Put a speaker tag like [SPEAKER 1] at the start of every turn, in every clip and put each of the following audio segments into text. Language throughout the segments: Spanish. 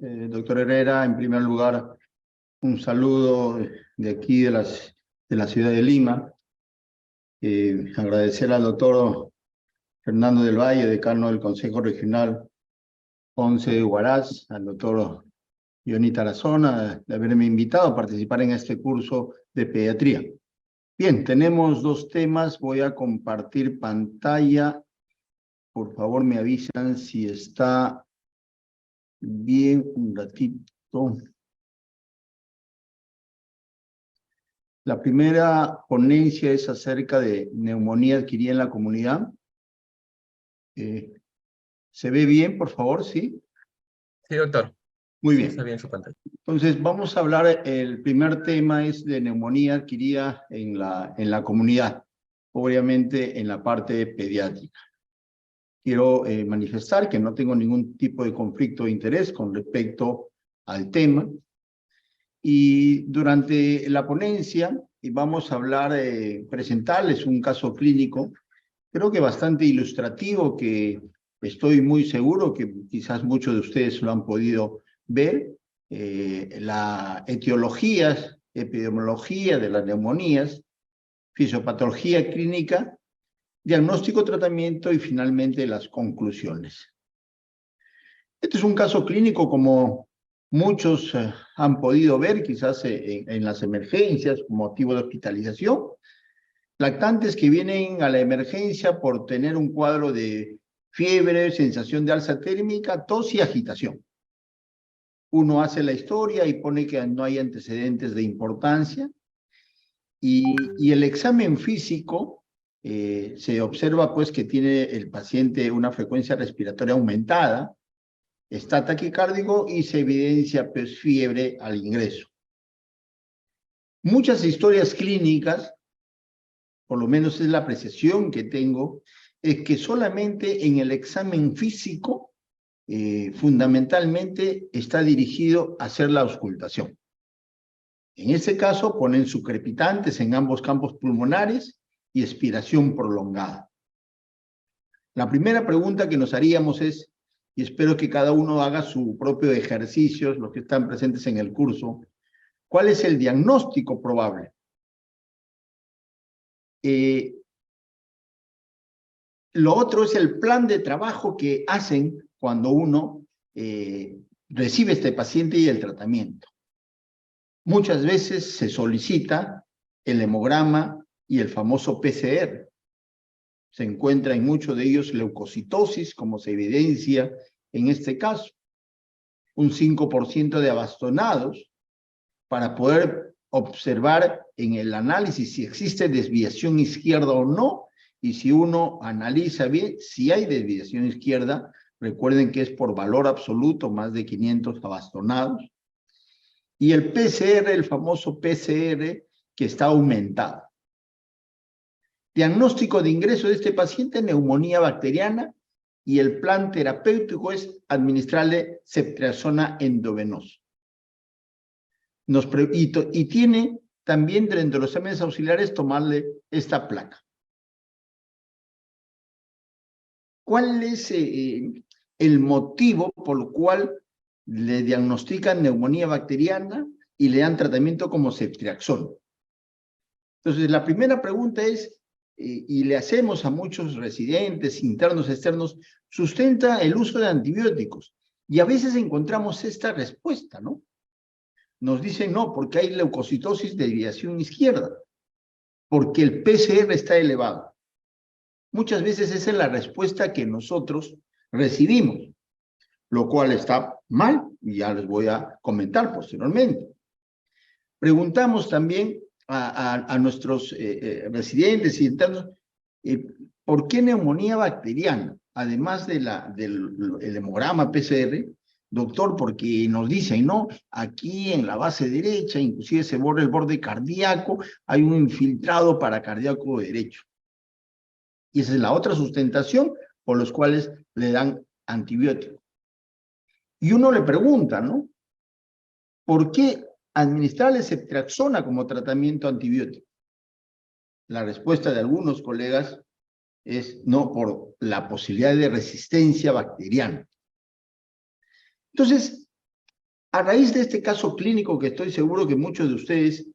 [SPEAKER 1] Doctor Herrera, en primer lugar, un saludo de aquí de la ciudad de Lima. Agradecer al doctor Fernando del Valle, decano del Consejo Regional 11 de Huaraz, al doctor Johnny Tarazona, de haberme invitado a participar en este curso de pediatría. Bien, tenemos dos temas. Voy a compartir pantalla. Por favor, me avisan si está bien un ratito. La primera ponencia es acerca de neumonía adquirida en la comunidad. ¿Se ve bien, por favor? ¿Sí?
[SPEAKER 2] Sí, doctor.
[SPEAKER 1] Muy
[SPEAKER 2] Sí,
[SPEAKER 1] bien.
[SPEAKER 2] está bien su pantalla.
[SPEAKER 1] Entonces, vamos a hablar, el primer tema es de neumonía adquirida en la comunidad, obviamente en la parte pediátrica. Quiero manifestar que no tengo ningún tipo de conflicto de interés con respecto al tema. Y durante la ponencia vamos a hablar, presentarles un caso clínico, creo que bastante ilustrativo, que estoy muy seguro que quizás muchos de ustedes lo han podido ver. La etiología, epidemiología de las neumonías, fisiopatología clínica, diagnóstico, tratamiento y finalmente las conclusiones. Este es un caso clínico como muchos han podido ver, quizás en las emergencias, como motivo de hospitalización. Lactantes que vienen a la emergencia por tener un cuadro de fiebre, sensación de alza térmica, tos y agitación. Uno hace la historia y pone que no hay antecedentes de importancia. Y el examen físico se observa pues que tiene el paciente una frecuencia respiratoria aumentada, está taquicárdico y se evidencia pues fiebre al ingreso. Muchas historias clínicas, por lo menos es la apreciación que tengo, es que solamente en el examen físico fundamentalmente está dirigido a hacer la auscultación. En ese caso ponen sucrepitantes en ambos campos pulmonares y expiración prolongada. La primera pregunta que nos haríamos es, y espero que cada uno haga su propio ejercicio, los que están presentes en el curso, ¿cuál es el diagnóstico probable? Lo otro es el plan de trabajo que hacen cuando uno recibe este paciente y el tratamiento. Muchas veces se solicita el hemograma y el famoso PCR. Se encuentra en muchos de ellos leucocitosis, como se evidencia en este caso. Un 5% de abastonados, para poder observar en el análisis si existe desviación izquierda o no, y si uno analiza bien, si hay desviación izquierda, recuerden que es por valor absoluto, más de 500 abastonados, y el PCR, el famoso PCR, que está aumentado. Diagnóstico de ingreso de este paciente, neumonía bacteriana, y el plan terapéutico es administrarle ceftriaxona endovenosa. Y tiene también dentro de los exámenes auxiliares tomarle esta placa. ¿Cuál es el motivo por el cual le diagnostican neumonía bacteriana y le dan tratamiento como ceftriaxona? Entonces, la primera pregunta es, y le hacemos a muchos residentes, internos, externos, ¿sustenta el uso de antibióticos? Y a veces encontramos esta respuesta, ¿no? Nos dicen no, porque hay leucocitosis de desviación izquierda, porque el PCR está elevado. Muchas veces esa es la respuesta que nosotros recibimos, lo cual está mal, y ya les voy a comentar posteriormente. Preguntamos también a nuestros residentes y internos, ¿por qué neumonía bacteriana? Además del hemograma PCR, doctor, porque nos dicen, no, aquí en la base derecha, inclusive se borra el borde cardíaco, hay un infiltrado paracardíaco derecho. Y esa es la otra sustentación por los cuales le dan antibiótico. Y uno le pregunta, ¿no? ¿Por qué administrarle ceftriaxona como tratamiento antibiótico? La respuesta de algunos colegas es no, por la posibilidad de resistencia bacteriana. Entonces, A raíz de este caso clínico que estoy seguro que muchos de ustedes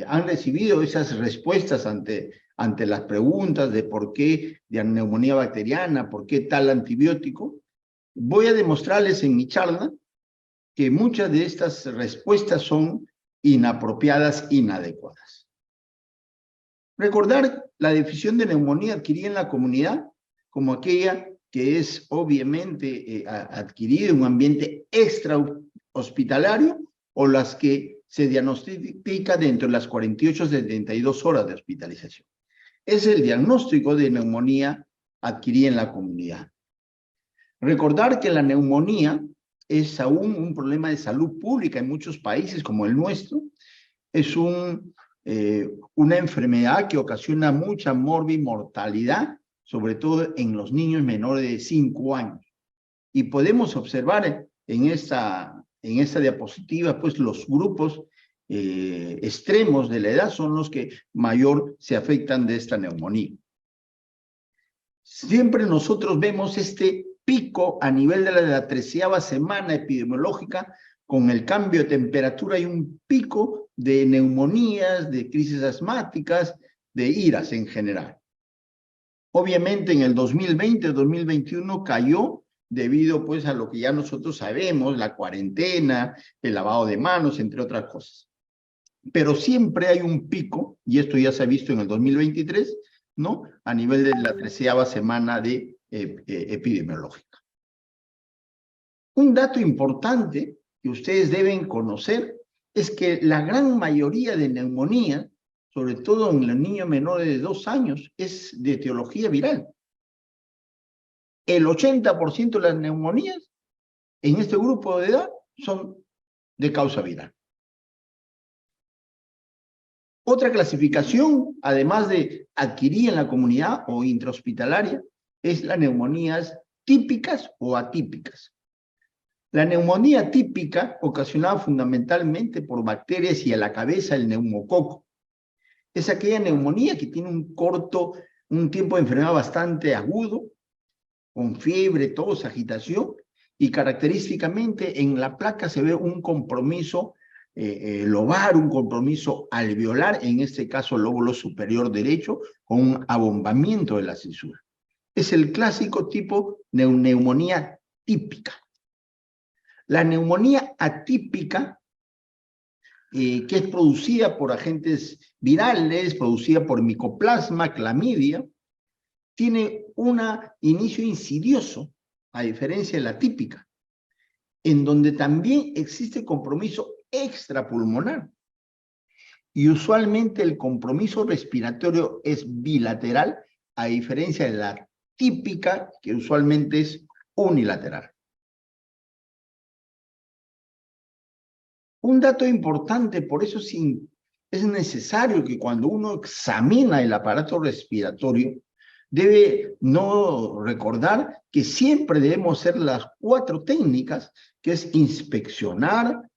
[SPEAKER 1] han recibido esas respuestas ante las preguntas de por qué de neumonía bacteriana, por qué tal antibiótico, voy a demostrarles en mi charla que muchas de estas respuestas son inapropiadas, inadecuadas. Recordar la definición de neumonía adquirida en la comunidad como aquella que es obviamente adquirida en un ambiente extrahospitalario o las que se diagnostica dentro de las 48 a 72 horas de hospitalización. Es el diagnóstico de neumonía adquirida en la comunidad. Recordar que la neumonía es aún un problema de salud pública en muchos países como el nuestro. Es una enfermedad que ocasiona mucha morbimortalidad, sobre todo en los niños menores de 5 años. Y podemos observar en esta diapositiva, pues los grupos extremos de la edad son los que mayor se afectan de esta neumonía. Siempre nosotros vemos este pico a nivel de la 13ª semana epidemiológica. Con el cambio de temperatura hay un pico de neumonías, de crisis asmáticas, de iras en general. Obviamente en el 2020, 2021 cayó debido pues a lo que ya nosotros sabemos, la cuarentena, el lavado de manos, entre otras cosas. Pero siempre hay un pico, y esto ya se ha visto en el 2023, ¿no? A nivel de la 13ª semana epidemiológica. Un dato importante que ustedes deben conocer es que la gran mayoría de neumonía, sobre todo en los niños menores de 2 años, es de etiología viral. El 80% de las neumonías en este grupo de edad son de causa viral. Otra clasificación, además de adquirir en la comunidad o intrahospitalaria, es las neumonías típicas o atípicas. La neumonía típica, ocasionada fundamentalmente por bacterias y a la cabeza el neumococo, es aquella neumonía que tiene un tiempo de enfermedad bastante agudo, con fiebre, tos, agitación, y característicamente en la placa se ve un compromiso lobar, un compromiso alveolar, en este caso lóbulo superior derecho, con un abombamiento de la cisura. Es el clásico tipo de neumonía típica. La neumonía atípica, que es producida por agentes virales, producida por micoplasma, clamidia, tiene un inicio insidioso, a diferencia de la típica, en donde también existe compromiso extrapulmonar. Y usualmente el compromiso respiratorio es bilateral, a diferencia de la típica, que usualmente es unilateral. Un dato importante, por eso es necesario que cuando uno examina el aparato respiratorio, debe no recordar que siempre debemos hacer las 4 técnicas, que es inspeccionar,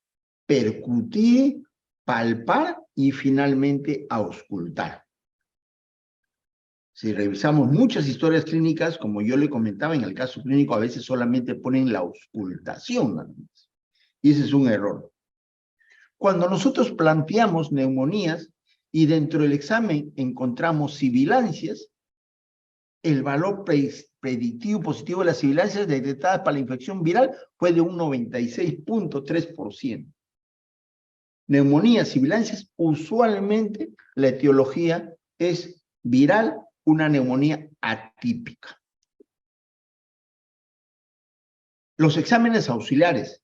[SPEAKER 1] percutir, palpar y finalmente auscultar. Si revisamos muchas historias clínicas, como yo le comentaba, en el caso clínico a veces solamente ponen la auscultación, y ese es un error. Cuando nosotros planteamos neumonías y dentro del examen encontramos sibilancias, el valor predictivo positivo de las sibilancias detectadas para la infección viral fue de un 96.3%. Neumonías, sibilancias, usualmente la etiología es viral, una neumonía atípica. Los exámenes auxiliares.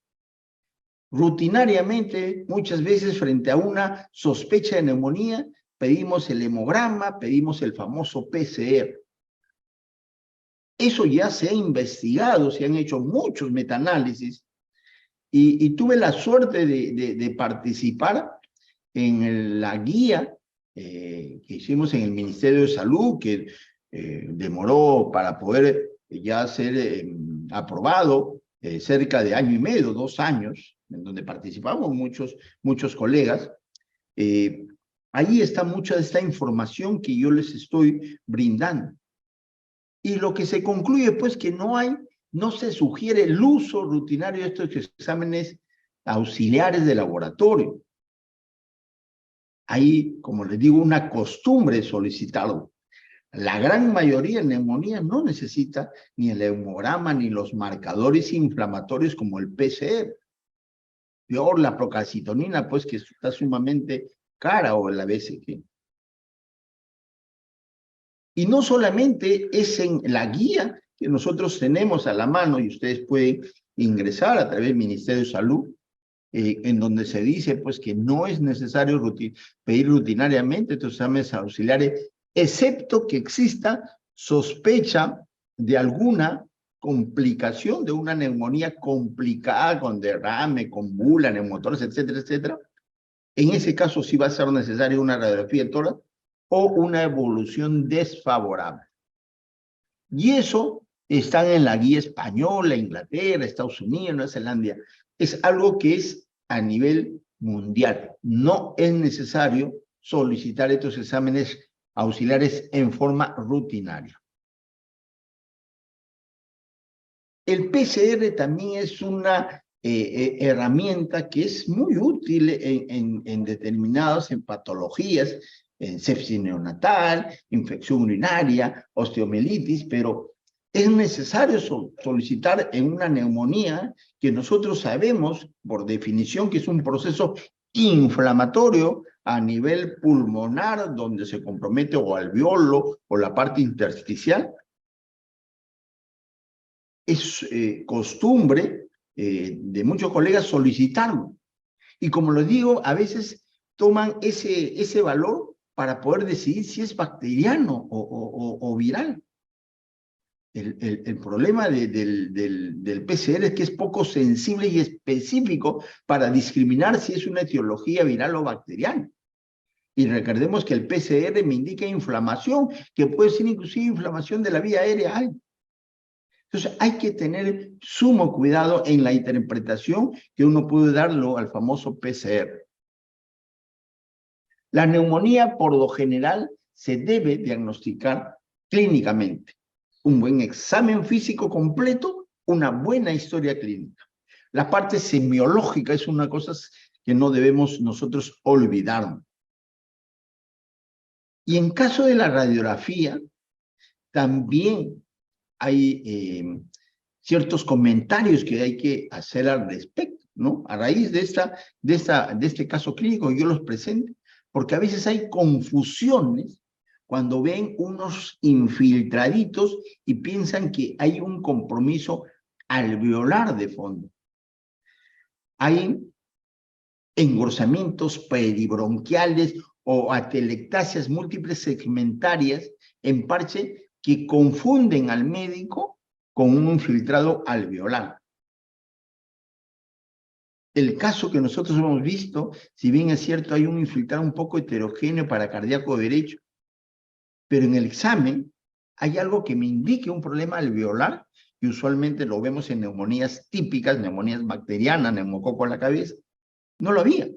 [SPEAKER 1] Rutinariamente, muchas veces frente a una sospecha de neumonía, pedimos el hemograma, pedimos el famoso PCR. Eso ya se ha investigado, se han hecho muchos metaanálisis y tuve la suerte de participar en la guía que hicimos en el Ministerio de Salud, que demoró para poder ya ser aprobado cerca de 1 año y medio, 2 años, en donde participamos muchos colegas. Ahí está mucha de esta información que yo les estoy brindando. Y lo que se concluye, pues, que no se sugiere el uso rutinario de estos exámenes auxiliares de laboratorio. Hay, como les digo, una costumbre de solicitarlo. La gran mayoría de neumonía no necesita ni el hemograma ni los marcadores inflamatorios como el PCR. Peor la procalcitonina, pues que está sumamente cara, o la BCG. Y no solamente es en la guía que nosotros tenemos a la mano, y ustedes pueden ingresar a través del Ministerio de Salud, en donde se dice pues que no es necesario pedir rutinariamente estos exámenes auxiliares, excepto que exista sospecha de alguna complicación de una neumonía complicada con derrame, con bula, neumotórax, etcétera, etcétera. En ese caso sí va a ser necesaria una radiografía de tórax o una evolución desfavorable. Y eso está en la guía española, Inglaterra, Estados Unidos, Nueva Zelanda. Es algo que es a nivel mundial. No es necesario solicitar estos exámenes auxiliares en forma rutinaria. El PCR también es una herramienta que es muy útil en determinadas patologías, en sepsis neonatal, infección urinaria, osteomielitis, pero es necesario solicitar en una neumonía que nosotros sabemos, por definición, que es un proceso inflamatorio a nivel pulmonar, donde se compromete o alveolo o la parte intersticial. Es costumbre de muchos colegas solicitarlo. Y como les digo, a veces toman ese valor para poder decidir si es bacteriano o viral. El problema del PCR es que es poco sensible y específico para discriminar si es una etiología viral o bacteriana. Y recordemos que el PCR me indica inflamación, que puede ser inclusive inflamación de la vía aérea alta. Entonces hay que tener sumo cuidado en la interpretación que uno puede darlo al famoso PCR. La neumonía, por lo general, se debe diagnosticar clínicamente. Un buen examen físico completo, una buena historia clínica. La parte semiológica es una cosa que no debemos nosotros olvidarnos. Y en caso de la radiografía, también hay ciertos comentarios que hay que hacer al respecto, ¿no? A raíz de este caso clínico yo los presento, porque a veces hay confusiones cuando ven unos infiltraditos y piensan que hay un compromiso alveolar de fondo. Hay engrosamientos peribronquiales o atelectasias múltiples segmentarias en parche que confunden al médico con un infiltrado alveolar. El caso que nosotros hemos visto, si bien es cierto, hay un infiltrado un poco heterogéneo para cardíaco derecho, pero en el examen hay algo que me indique un problema alveolar, y usualmente lo vemos en neumonías típicas, neumonías bacterianas, neumococo a la cabeza. No lo había,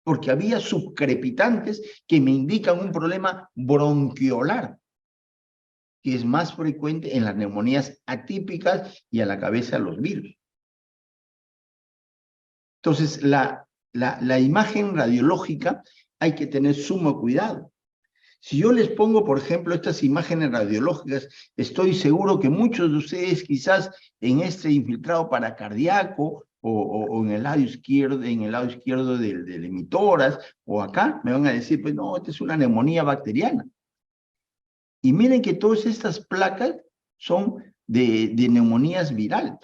[SPEAKER 1] porque había subcrepitantes que me indican un problema bronquiolar, que es más frecuente en las neumonías atípicas y a la cabeza los virus. Entonces, la imagen radiológica hay que tener sumo cuidado. Si yo les pongo, por ejemplo, estas imágenes radiológicas, estoy seguro que muchos de ustedes quizás en este infiltrado paracardíaco o en el lado izquierdo, del hemitórax, o acá, me van a decir, pues no, esta es una neumonía bacteriana. Y miren que todas estas placas son de neumonías virales.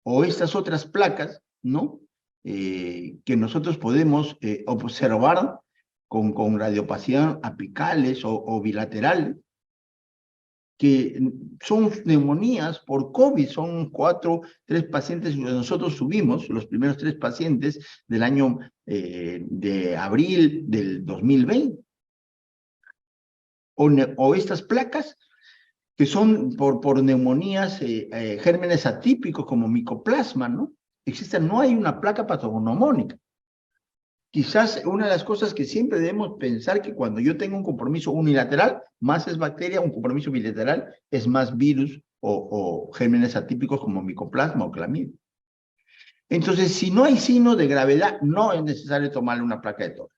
[SPEAKER 1] O estas otras placas, ¿no? Que nosotros podemos observar con radiopacidad apicales o bilaterales, que son neumonías por COVID, son 3 pacientes, nosotros subimos los primeros 3 pacientes del año de abril del 2020. O estas placas que son por neumonías, gérmenes atípicos como micoplasma, ¿no? No hay una placa patognomónica. Quizás una de las cosas que siempre debemos pensar que cuando yo tengo un compromiso unilateral, más es bacteria, un compromiso bilateral es más virus o gérmenes atípicos como micoplasma o clamidia. Entonces, si no hay signo de gravedad, no es necesario tomarle una placa de tórax.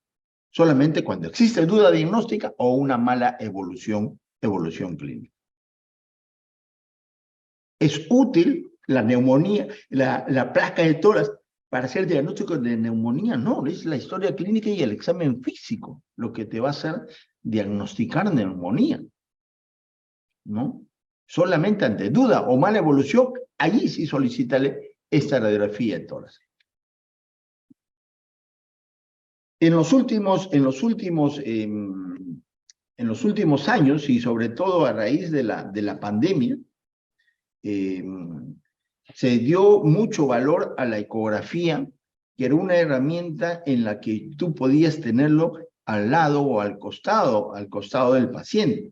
[SPEAKER 1] Solamente cuando existe duda diagnóstica o una mala evolución clínica. Es útil la neumonía, la placa de tórax para hacer diagnóstico de neumonía. No, es la historia clínica y el examen físico lo que te va a hacer diagnosticar neumonía, ¿no? Solamente ante duda o mala evolución, allí sí solicítale esta radiografía de tórax. En los últimos años, y sobre todo a raíz de la pandemia, se dio mucho valor a la ecografía, que era una herramienta en la que tú podías tenerlo al lado o al costado del paciente.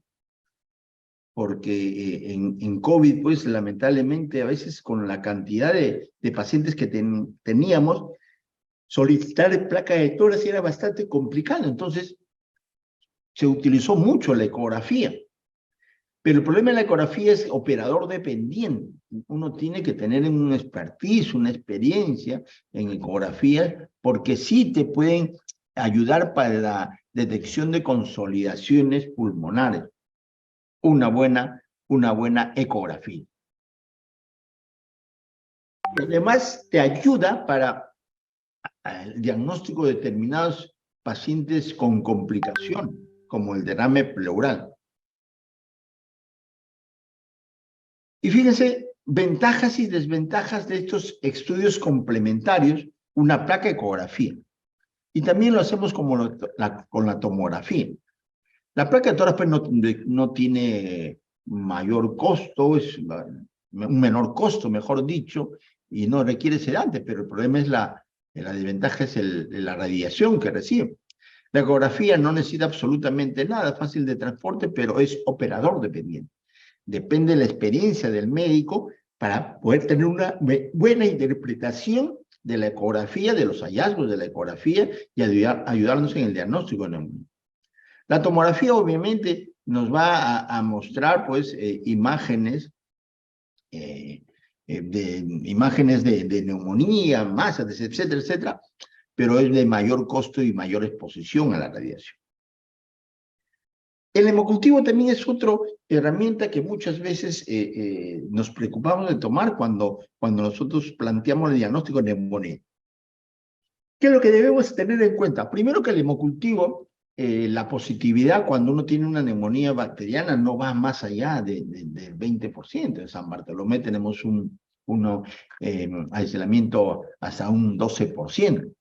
[SPEAKER 1] Porque en COVID, pues lamentablemente a veces con la cantidad de pacientes que teníamos, solicitar placa de tórax era bastante complicado. Entonces, se utilizó mucho la ecografía. Pero el problema de la ecografía es operador dependiente. Uno tiene que tener un expertise, una experiencia en ecografía, porque sí te pueden ayudar para la detección de consolidaciones pulmonares. Una buena ecografía. Y además te ayuda para el diagnóstico de determinados pacientes con complicación, como el derrame pleural. Y fíjense, ventajas y desventajas de estos estudios complementarios, una placa ecografía. Y también lo hacemos como con la tomografía. La placa de tórax pues, no tiene mayor costo, es un menor costo, mejor dicho, y no requiere sedante, pero el problema es la desventaja es la radiación que recibe. La ecografía no necesita absolutamente nada, fácil de transporte, pero es operador dependiente. Depende de la experiencia del médico para poder tener una buena interpretación de la ecografía, de los hallazgos de la ecografía y ayudarnos en el diagnóstico de neumonía. La tomografía obviamente nos va a mostrar pues imágenes de neumonía, masas, etcétera, etcétera, pero es de mayor costo y mayor exposición a la radiación. El hemocultivo también es otra herramienta que muchas veces nos preocupamos de tomar cuando nosotros planteamos el diagnóstico de neumonía. ¿Qué es lo que debemos tener en cuenta? Primero que el hemocultivo, la positividad cuando uno tiene una neumonía bacteriana no va más allá del 20%. En San Bartolomé tenemos un aislamiento hasta un 12%.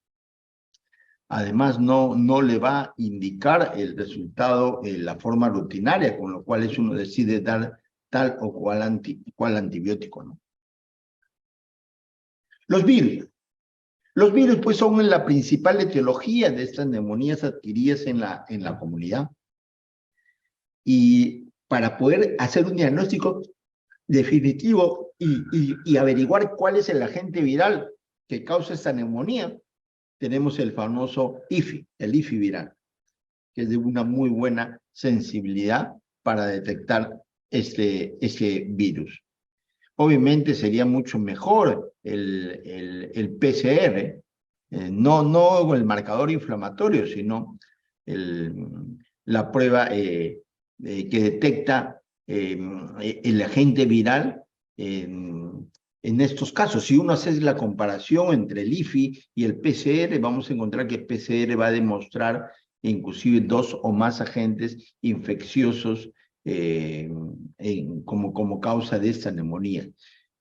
[SPEAKER 1] Además, no le va a indicar el resultado en la forma rutinaria, con lo cual uno decide dar tal o cual antibiótico, ¿no? Los virus. Los virus, pues, son la principal etiología de estas neumonías adquiridas en la comunidad. Y para poder hacer un diagnóstico definitivo y averiguar cuál es el agente viral que causa esta neumonía, tenemos el famoso IFI, el IFI viral, que es de una muy buena sensibilidad para detectar este virus. Obviamente sería mucho mejor el PCR, no el marcador inflamatorio, sino la prueba que detecta el agente viral en estos casos. Si uno hace la comparación entre el IFI y el PCR, vamos a encontrar que el PCR va a demostrar inclusive 2 o más agentes infecciosos como causa de esta neumonía.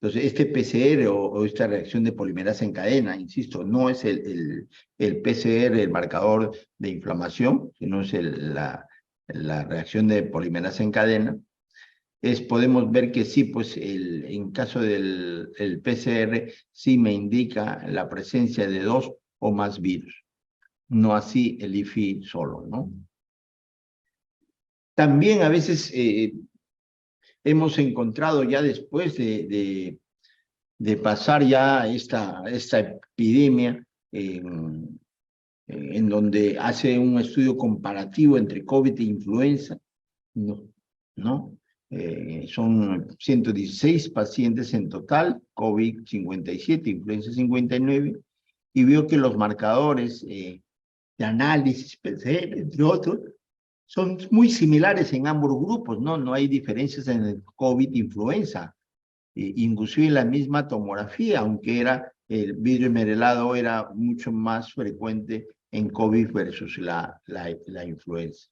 [SPEAKER 1] Entonces, este PCR o esta reacción de polimerasa en cadena, insisto, no es el PCR, el marcador de inflamación, sino es la reacción de polimerasa en cadena. Podemos ver que sí, pues en caso del PCR, sí me indica la presencia de 2 o más virus, no así el IFI solo, ¿no? También a veces hemos encontrado ya después de pasar ya esta epidemia, en donde hace un estudio comparativo entre COVID e influenza, ¿no? Son 116 pacientes en total, COVID 57, influenza 59, y veo que los marcadores de análisis, PCR, entre otros, son muy similares en ambos grupos, ¿no? No hay diferencias en el COVID-influenza. Inclusive la misma tomografía, aunque el vidrio esmeralado era mucho más frecuente en COVID versus la influenza.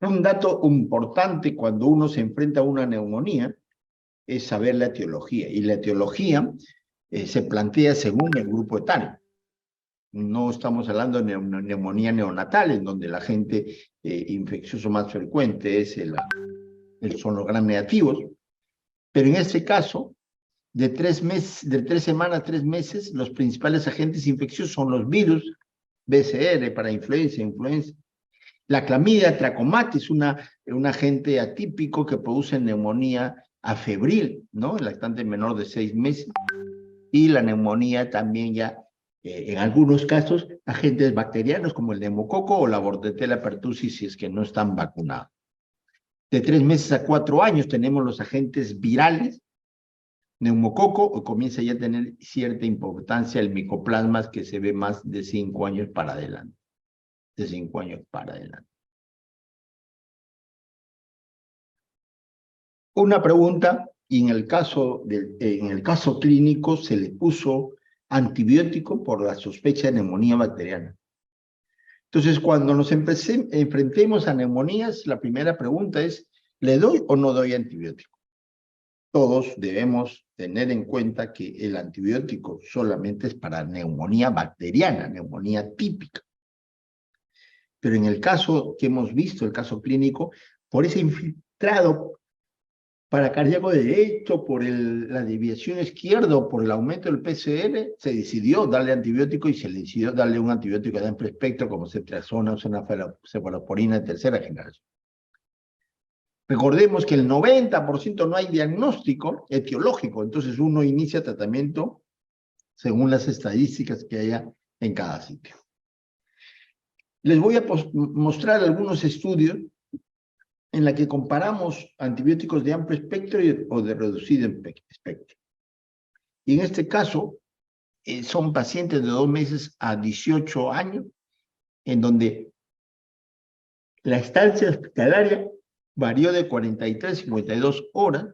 [SPEAKER 1] Un dato importante cuando uno se enfrenta a una neumonía es saber la etiología, y la etiología se plantea según el grupo etario. No estamos hablando de neumonía neonatal, en donde la gente infeccioso más frecuente son los gram negativos, pero en este caso, de 3 semanas a 3 meses, los principales agentes infecciosos son los virus, BCR para influenza. La clamidia trachomatis, un agente atípico que produce neumonía afebril, ¿no? El lactante menor de 6 meses. Y la neumonía también ya, en algunos casos, agentes bacterianos como el neumococo o la Bordetella pertussis si es que no están vacunados. De 3 meses a 4 años tenemos los agentes virales, neumococo, o comienza ya a tener cierta importancia el micoplasma, que se ve más de 5 años para adelante. De 5 años para adelante. Una pregunta, y en el caso clínico se le puso antibiótico por la sospecha de neumonía bacteriana. Entonces, cuando nos enfrentemos a neumonías, la primera pregunta es, ¿le doy o no doy antibiótico? Todos debemos tener en cuenta que el antibiótico solamente es para neumonía bacteriana, neumonía típica. Pero en el caso que hemos visto, el caso clínico, por ese infiltrado para cardíaco derecho, por la desviación izquierda o por el aumento del PCR, se decidió darle antibiótico y se le decidió darle un antibiótico de amplio espectro como ceftriaxona o cefalosporina de tercera generación. Recordemos que el 90% no hay diagnóstico etiológico, entonces uno inicia tratamiento según las estadísticas que haya en cada sitio. Les voy a mostrar algunos estudios en la que comparamos antibióticos de amplio espectro o de reducido espectro. Y en este caso, son pacientes de 2 meses a 18 años, en donde la estancia hospitalaria varió de 43 a 52 horas,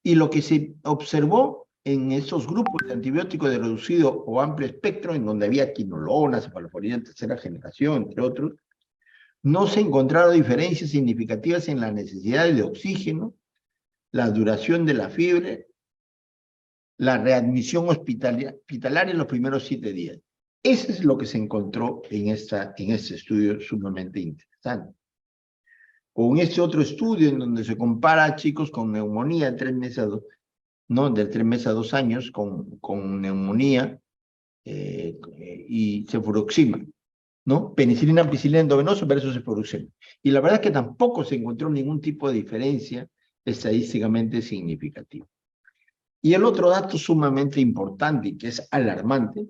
[SPEAKER 1] y lo que se observó en esos grupos de antibióticos de reducido o amplio espectro, en donde había quinolona, cefalosporina de tercera generación, entre otros, no se encontraron diferencias significativas en la necesidad de oxígeno, la duración de la fiebre, la readmisión hospitalaria en los primeros 7 días. Eso es lo que se encontró en este estudio sumamente interesante. Con este otro estudio en donde se compara a chicos con neumonía de 3 meses de 3 meses a 2 años con neumonía y cefuroxima, ¿no? Penicilina, ampicilina endovenoso versus cefuroxima. Y la verdad es que tampoco se encontró ningún tipo de diferencia estadísticamente significativa. Y el otro dato sumamente importante y que es alarmante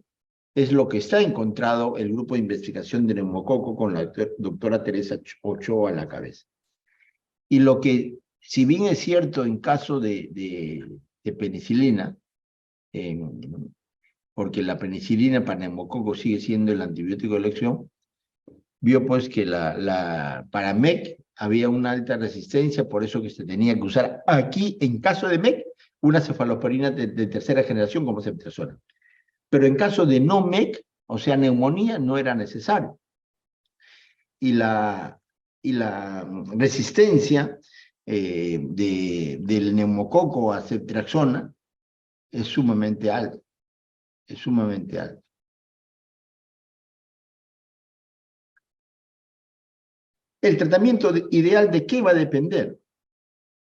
[SPEAKER 1] es lo que está encontrado el grupo de investigación de neumococo con la doctora Teresa Ochoa a la cabeza. Y lo que, si bien es cierto en caso de penicilina, porque la penicilina para neumococo sigue siendo el antibiótico de elección, vio pues que para MEC había una alta resistencia, por eso que se tenía que usar aquí, en caso de MEC, una cefalosporina de tercera generación como ceftriaxona. Pero en caso de no MEC, o sea, neumonía, no era necesario. Y la resistencia del neumococo a ceftriaxona es sumamente alta. Es sumamente alta. El tratamiento ideal, ¿de qué va a depender?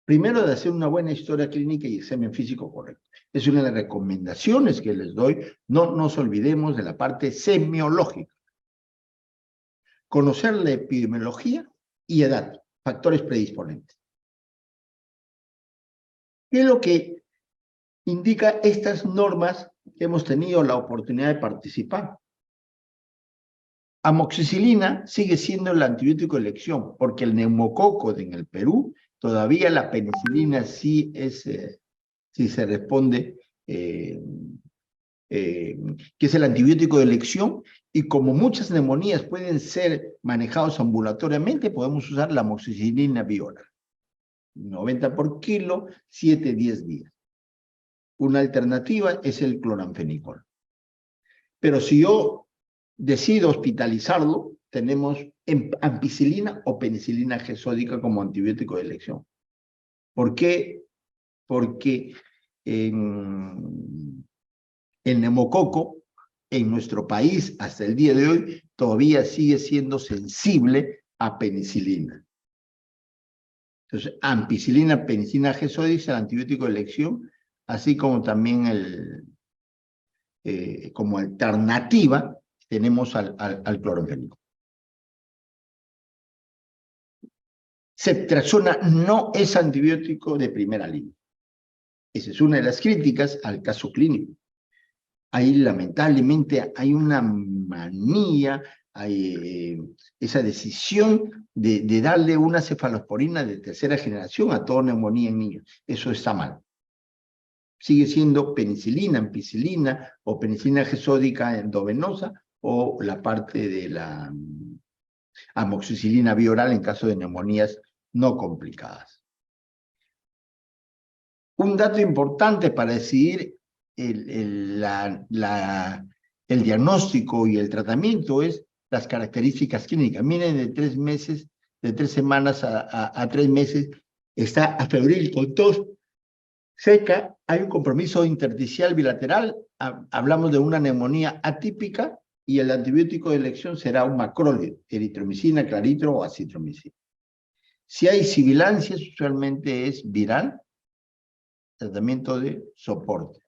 [SPEAKER 1] Primero, de hacer una buena historia clínica y examen físico correcto. Es una de las recomendaciones que les doy. No nos olvidemos de la parte semiológica. Conocer la epidemiología y edad, factores predisponentes. ¿Qué es lo que indica estas normas que hemos tenido la oportunidad de participar? Amoxicilina sigue siendo el antibiótico de elección, porque el neumococo en el Perú, todavía la penicilina sí se responde, que es el antibiótico de elección, y como muchas neumonías pueden ser manejados ambulatoriamente, podemos usar la amoxicilina viola. 90 por kilo, 7-10 días. Una alternativa es el cloranfenicol. Pero si yo decido hospitalizarlo, tenemos ampicilina o penicilina G sódica como antibiótico de elección. ¿Por qué? Porque el neumococo en nuestro país hasta el día de hoy todavía sigue siendo sensible a penicilina. Entonces, ampicilina, penicilina G sódica es el antibiótico de elección, así como también como alternativa tenemos al cloranfenicol. Ceftriaxona no es antibiótico de primera línea. Esa es una de las críticas al caso clínico. Ahí lamentablemente hay una manía, hay esa decisión de darle una cefalosporina de tercera generación a toda neumonía en niños. Eso está mal. Sigue siendo penicilina, ampicilina o penicilina G sódica endovenosa o la parte de la amoxicilina bioral en caso de neumonías no complicadas. Un dato importante para decidir el diagnóstico y el tratamiento es las características clínicas. Miren, de 3 meses, de 3 semanas a 3 meses, está afebril con tos seca, hay un compromiso intersticial bilateral, hablamos de una neumonía atípica y el antibiótico de elección será un macrólido, eritromicina, claritro o acitromicina. Si hay sibilancias, usualmente es viral, tratamiento de soporte.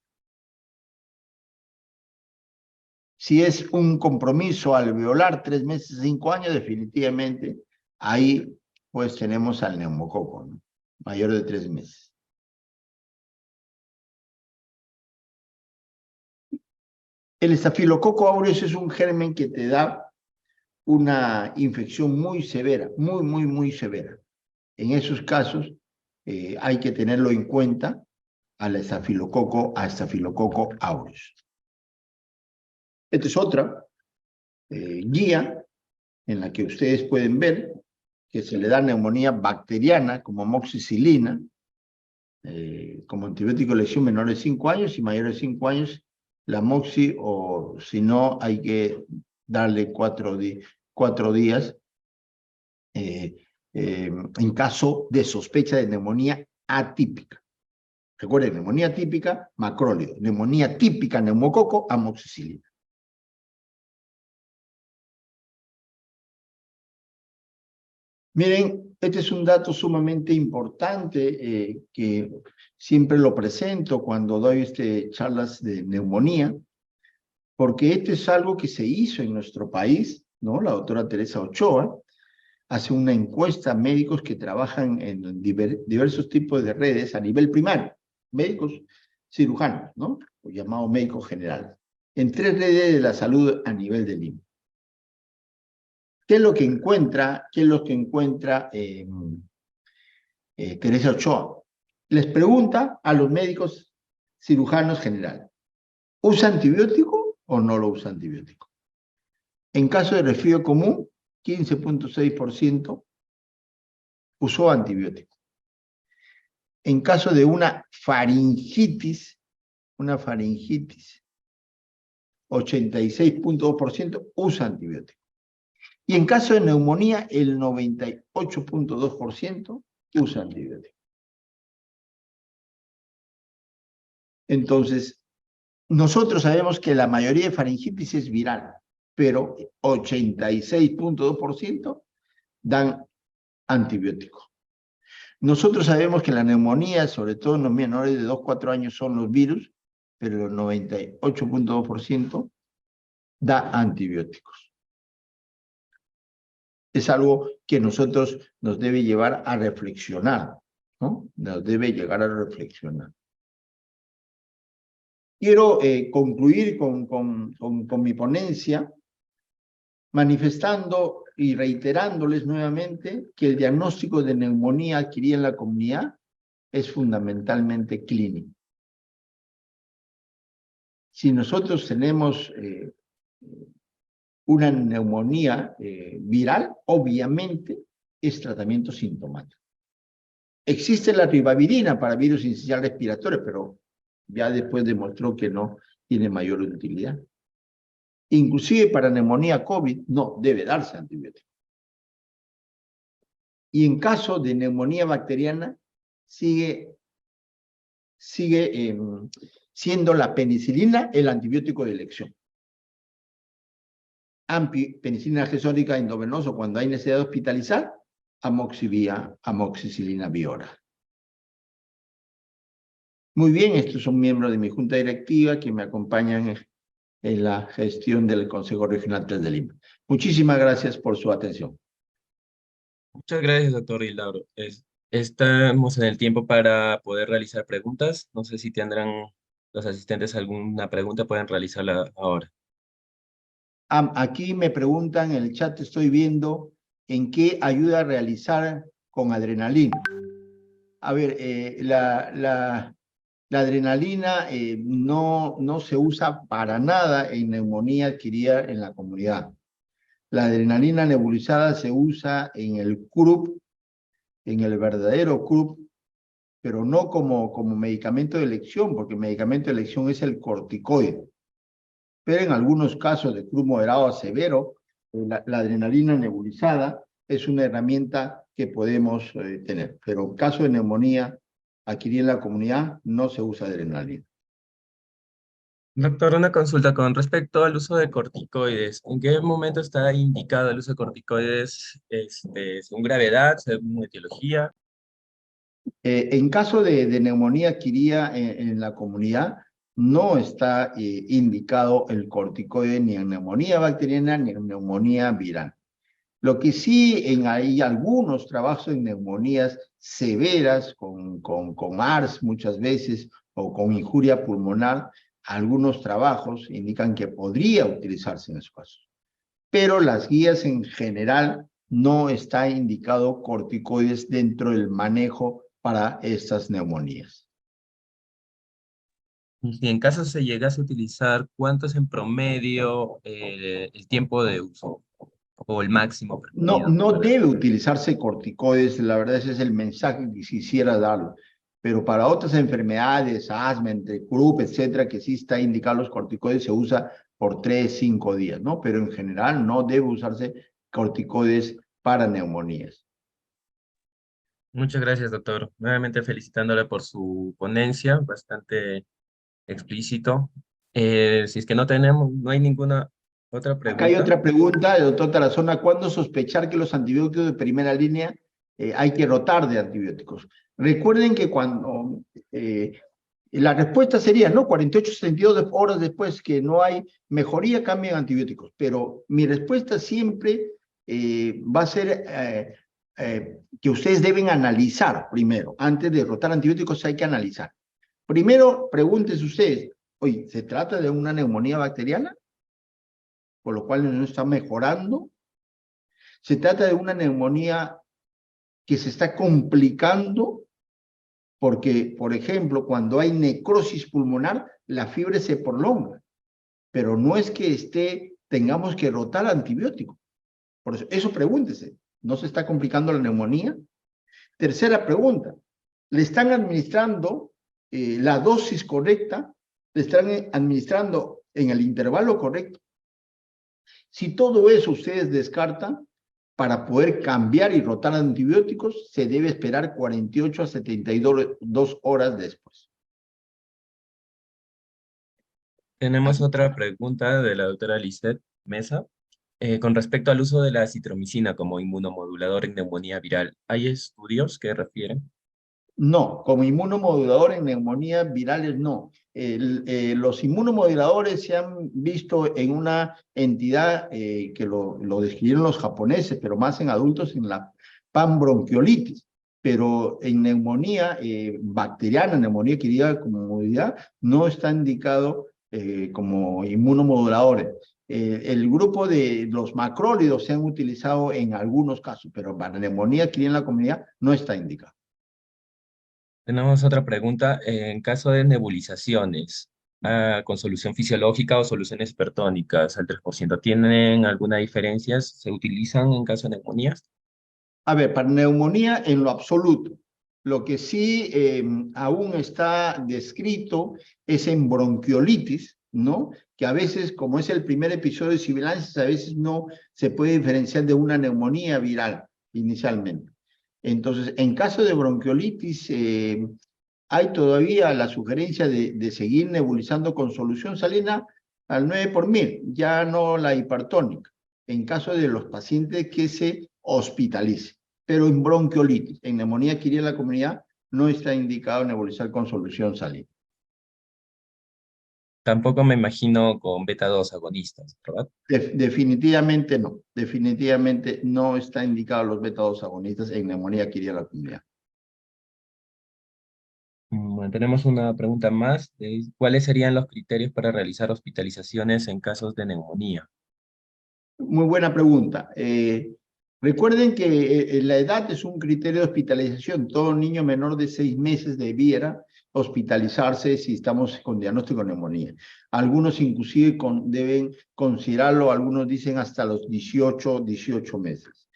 [SPEAKER 1] Si es un compromiso alveolar, 3 meses, 5 años, definitivamente, ahí pues tenemos al neumococo, ¿no? Mayor de 3 meses. El estafilococo aureus es un germen que te da una infección muy severa, muy severa. En esos casos hay que tenerlo en cuenta a estafilococo aureus. Esta es otra guía en la que ustedes pueden ver que se le da neumonía bacteriana como amoxicilina, como antibiótico de elección menores de 5 años y mayores de 5 años, la moxi, o si no, hay que darle 4 días en caso de sospecha de neumonía atípica. Recuerden, neumonía típica, macrólido. Neumonía típica, neumococo, amoxicilina. Miren, este es un dato sumamente importante que siempre lo presento cuando doy charlas de neumonía, porque este es algo que se hizo en nuestro país, ¿no? La doctora Teresa Ochoa hace una encuesta a médicos que trabajan en diversos tipos de redes a nivel primario, médicos cirujanos, ¿no? O llamados médicos generales, en 3 redes de la salud a nivel de Lima. ¿Qué es lo que encuentra? Teresa Ochoa? Les pregunta a los médicos cirujanos generales, ¿usa antibiótico o no lo usa antibiótico? En caso de resfrío común, 15.6% usó antibiótico. En caso de una faringitis, 86.2% usa antibiótico. Y en caso de neumonía, el 98.2% usa antibiótico. Entonces, nosotros sabemos que la mayoría de faringitis es viral, pero 86.2% dan antibiótico. Nosotros sabemos que la neumonía, sobre todo en los menores de 2-4 años, son los virus, pero el 98.2% da antibióticos. Es algo que nosotros nos debe llevar a reflexionar, ¿no? Nos debe llegar a reflexionar. Quiero concluir con mi ponencia manifestando y reiterándoles nuevamente que el diagnóstico de neumonía adquirida en la comunidad es fundamentalmente clínico. Si nosotros tenemos una neumonía viral, obviamente es tratamiento sintomático. Existe la ribavirina para virus incisional respiratorio, pero ya después demostró que no tiene mayor utilidad. Inclusive para neumonía COVID no debe darse antibiótico. Y en caso de neumonía bacteriana sigue siendo la penicilina el antibiótico de elección. Penicilina gesónica endovenoso cuando hay necesidad de hospitalizar, amoxivía, amoxicilina biora. Muy bien, estos son miembros de mi junta directiva que me acompañan en la gestión del Consejo Regional 3 de Lima. Muchísimas gracias por su atención.
[SPEAKER 2] Muchas gracias, doctor Hilauro. Estamos en el tiempo para poder realizar preguntas. No sé si tendrán los asistentes alguna pregunta, pueden realizarla ahora.
[SPEAKER 1] Aquí me preguntan en el chat, estoy viendo en qué ayuda a realizar con adrenalina. A ver, la adrenalina no se usa para nada en neumonía adquirida en la comunidad. La adrenalina nebulizada se usa en el CRUP, en el verdadero CRUP, pero no como medicamento de elección, porque el medicamento de elección es el corticoide. Pero en algunos casos de CRUP moderado a severo, la adrenalina nebulizada es una herramienta que podemos tener. Pero en caso de neumonía adquirida en la comunidad, no se usa adrenalina.
[SPEAKER 2] Doctor, una consulta con respecto al uso de corticoides. ¿En qué momento está indicado el uso de corticoides según gravedad, según etiología?
[SPEAKER 1] En caso de neumonía adquirida en la comunidad, no está indicado el corticoide ni en neumonía bacteriana ni en neumonía viral. Lo que sí hay algunos trabajos en neumonías severas con ARS muchas veces o con injuria pulmonar, algunos trabajos indican que podría utilizarse en esos casos. Pero las guías en general no está indicado corticoides dentro del manejo para estas neumonías.
[SPEAKER 2] Si en caso se llegase a utilizar, ¿cuánto es en promedio el tiempo de uso o el máximo permitido?
[SPEAKER 1] No debe utilizarse corticoides, la verdad ese es el mensaje que quisiera darlo. Pero para otras enfermedades, asma, entre CRUP, etcétera, que sí está indicado los corticoides, se usa por 3, 5 días, ¿no? Pero en general no debe usarse corticoides para neumonías.
[SPEAKER 2] Muchas gracias, doctor. Nuevamente felicitándole por su ponencia, bastante explícito. Si es que no hay ninguna otra
[SPEAKER 1] Acá hay
[SPEAKER 2] pregunta.
[SPEAKER 1] otra pregunta del doctor Tarazona. ¿Cuándo sospechar que los antibióticos de primera línea hay que rotar de antibióticos? Recuerden que cuando la respuesta sería, ¿no? 48, 72 horas después que no hay mejoría, cambian antibióticos. Pero mi respuesta siempre va a ser que ustedes deben analizar primero. Antes de rotar antibióticos hay que analizar. Primero, pregúntense ustedes, oye, ¿se trata de una neumonía bacteriana? Por lo cual no está mejorando. Se trata de una neumonía que se está complicando porque, por ejemplo, cuando hay necrosis pulmonar, la fiebre se prolonga, pero no es que tengamos que rotar antibiótico. Por eso pregúntese, ¿no se está complicando la neumonía? Tercera pregunta, ¿le están administrando la dosis correcta? ¿Le están administrando en el intervalo correcto? Si todo eso ustedes descartan, para poder cambiar y rotar antibióticos, se debe esperar 48 a 72 horas después.
[SPEAKER 2] Tenemos otra pregunta de la doctora Lisette Mesa. Con respecto al uso de la acitromicina como inmunomodulador en neumonía viral, ¿hay estudios que refieren?
[SPEAKER 1] No, como inmunomodulador en neumonías virales no. Los inmunomoduladores se han visto en una entidad que lo describieron los japoneses, pero más en adultos, en la panbronquiolitis. Pero en neumonía bacteriana, neumonía adquirida como movilidad, no está indicado como inmunomoduladores. El grupo de los macrólidos se han utilizado en algunos casos, pero para neumonía adquirida en la comunidad no está indicado.
[SPEAKER 2] Tenemos otra pregunta. En caso de nebulizaciones, con solución fisiológica o soluciones hipertónicas al 3%, ¿tienen alguna diferencia? ¿Se utilizan en caso de neumonías?
[SPEAKER 1] A ver, para neumonía en lo absoluto. Lo que sí aún está descrito es en bronquiolitis, ¿no? Que a veces, como es el primer episodio de sibilancias, a veces no se puede diferenciar de una neumonía viral inicialmente. Entonces, en caso de bronquiolitis, hay todavía la sugerencia de seguir nebulizando con solución salina al 9 por 1000, ya no la hipertónica, en caso de los pacientes que se hospitalicen. Pero en bronquiolitis, en neumonía adquirida en la comunidad, no está indicado nebulizar con solución salina.
[SPEAKER 2] Tampoco me imagino con beta-2 agonistas, ¿verdad?
[SPEAKER 1] Definitivamente no está indicado los beta-2 agonistas en neumonía adquirida en la comunidad.
[SPEAKER 2] Bueno, tenemos una pregunta más. ¿Cuáles serían los criterios para realizar hospitalizaciones en casos de neumonía?
[SPEAKER 1] Muy buena pregunta. Recuerden que la edad es un criterio de hospitalización. Todo niño menor de 6 meses debiera hospitalizarse si estamos con diagnóstico de neumonía. Algunos inclusive deben considerarlo, algunos dicen hasta los 18 meses.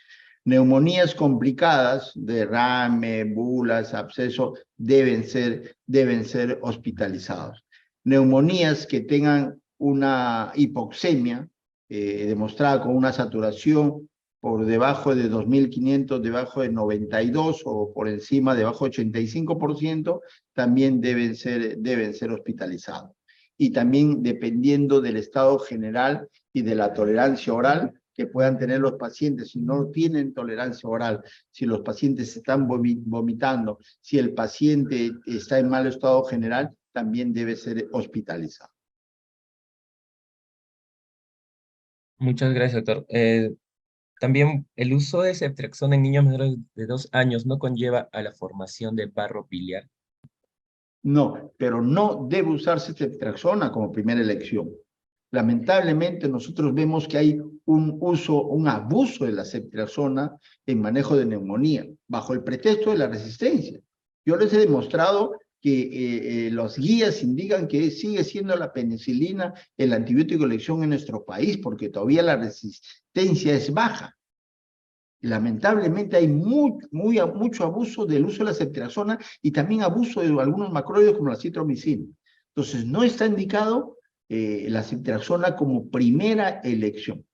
[SPEAKER 1] Neumonías complicadas, derrame, bulas, absceso, deben ser hospitalizados. Neumonías que tengan una hipoxemia, demostrada con una saturación por debajo de 2500, debajo de 92 o por encima, debajo de 85%, también deben ser hospitalizados. Y también dependiendo del estado general y de la tolerancia oral que puedan tener los pacientes, si no tienen tolerancia oral, si los pacientes están vomitando, si el paciente está en mal estado general, también debe ser hospitalizado.
[SPEAKER 2] Muchas gracias, doctor. También el uso de ceftriaxona en niños menores de 2 años no conlleva a la formación de barro biliar.
[SPEAKER 1] No, pero no debe usarse ceftriaxona como primera elección. Lamentablemente nosotros vemos que hay un abuso de la ceftriaxona en manejo de neumonía, bajo el pretexto de la resistencia. Yo les he demostrado que las guías indican que sigue siendo la penicilina el antibiótico de elección en nuestro país, porque todavía la resistencia es baja. Lamentablemente hay mucho abuso del uso de la ceftriaxona y también abuso de algunos macrólidos como la citromicina. Entonces no está indicado la ceftriaxona como primera elección.